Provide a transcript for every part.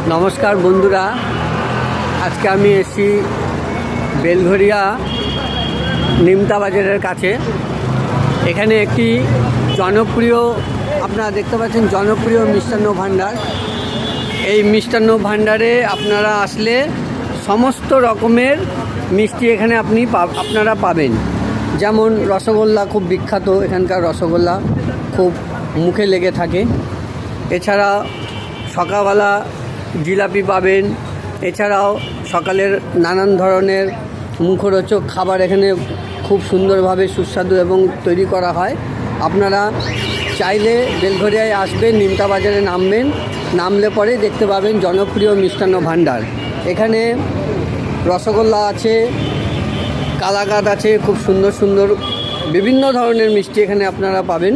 নমস্কার বন্ধুরা, আজকে আমি এসেছি বেলঘরিয়া নিমতা বাজারের কাছে। এখানে একটি জনপ্রিয়, আপনারা দেখতে পাচ্ছেন, জনপ্রিয় মিষ্টান্ন ভাণ্ডার। এই মিষ্টান্ন ভাণ্ডারে আপনারা আসলে সমস্ত রকমের মিষ্টি এখানে আপনারা পাবেন। যেমন রসগোল্লা খুব বিখ্যাত, এখানকার রসগোল্লা খুব মুখে লেগে থাকে। এছাড়া সকালবেলা জিলাপি পাবেন। এছাড়াও সকালের নানান ধরনের মুখরোচক খাবার এখানে খুব সুন্দরভাবে সুস্বাদু এবং তৈরি করা হয়। আপনারা চাইলে বেলঘরিয়ায় আসবেন, নিমতা বাজারে নামলে পরে দেখতে পাবেন জনপ্রিয় মিষ্টান্ন ভাণ্ডার। এখানে রসগোল্লা আছে, কালাকাঁদ আছে, খুব সুন্দর সুন্দর বিভিন্ন ধরনের মিষ্টি এখানে আপনারা পাবেন।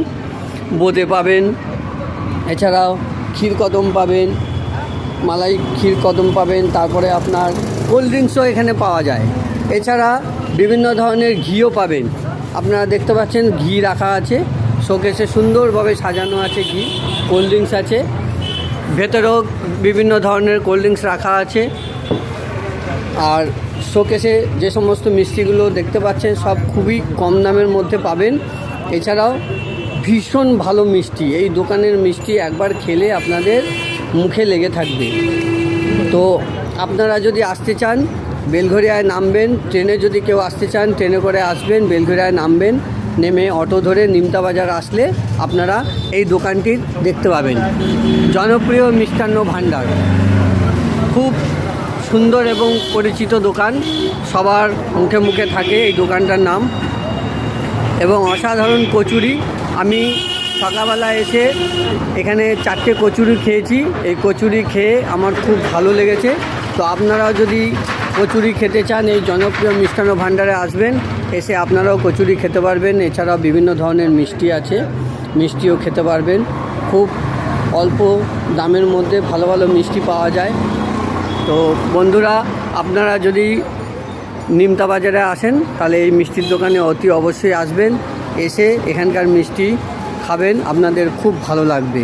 বোঁদে পাবেন, এছাড়াও ক্ষীরকদম পাবেন, মালাই ক্ষীরকদম পাবেন। তারপরে আপনার কোল্ড ড্রিঙ্কসও এখানে পাওয়া যায়। এছাড়া বিভিন্ন ধরনের ঘিও পাবেন। আপনারা দেখতে পাচ্ছেন ঘি রাখা আছে, শোকেসে সুন্দরভাবে সাজানো আছে ঘি। কোল্ড ড্রিঙ্কস আছে, ভেতরেও বিভিন্ন ধরনের কোল্ড ড্রিঙ্কস রাখা আছে। আর শোকেসে যে সমস্ত মিষ্টিগুলো দেখতে পাচ্ছেন সব খুবই কম দামের মধ্যে পাবেন। এছাড়াও ভীষণ ভালো মিষ্টি, এই দোকানের মিষ্টি একবার খেলে আপনাদের মুখে লেগে থাকবে। তো আপনারা যদি আসতে চান বেলঘরিয়ায় নামবেন। ট্রেনে যদি কেউ আসতে চান ট্রেনে করে আসবেন, বেলঘরিয়ায় নামবেন, নেমে অটো ধরে নিমতা বাজার আসলে আপনারা এই দোকানটি দেখতে পাবেন। জনপ্রিয় মিষ্টান্ন ভাণ্ডার, খুব সুন্দর এবং পরিচিত দোকান, সবার মুখে মুখে থাকে এই দোকানটার নাম। এবং অসাধারণ কচুরি, আমি সকালবেলা এসে এখানে 4টে কচুরি খেয়েছি। এই কচুরি খেয়ে আমার খুব ভালো লেগেছে। তো আপনারাও যদি কচুরি খেতে চান এই জনপ্রিয় মিষ্টান্ন ভাণ্ডারে আসবেন, এসে আপনারাও কচুরি খেতে পারবেন। এছাড়াও বিভিন্ন ধরনের মিষ্টি আছে, মিষ্টিও খেতে পারবেন। খুব অল্প দামের মধ্যে ভালো ভালো মিষ্টি পাওয়া যায়। তো বন্ধুরা, আপনারা যদি নিমতা বাজারে আসেন তাহলে এই মিষ্টির দোকানে অতি অবশ্যই আসবেন, এসে এখানকার মিষ্টি খাবেন, আপনাদের খুব ভালো লাগবে।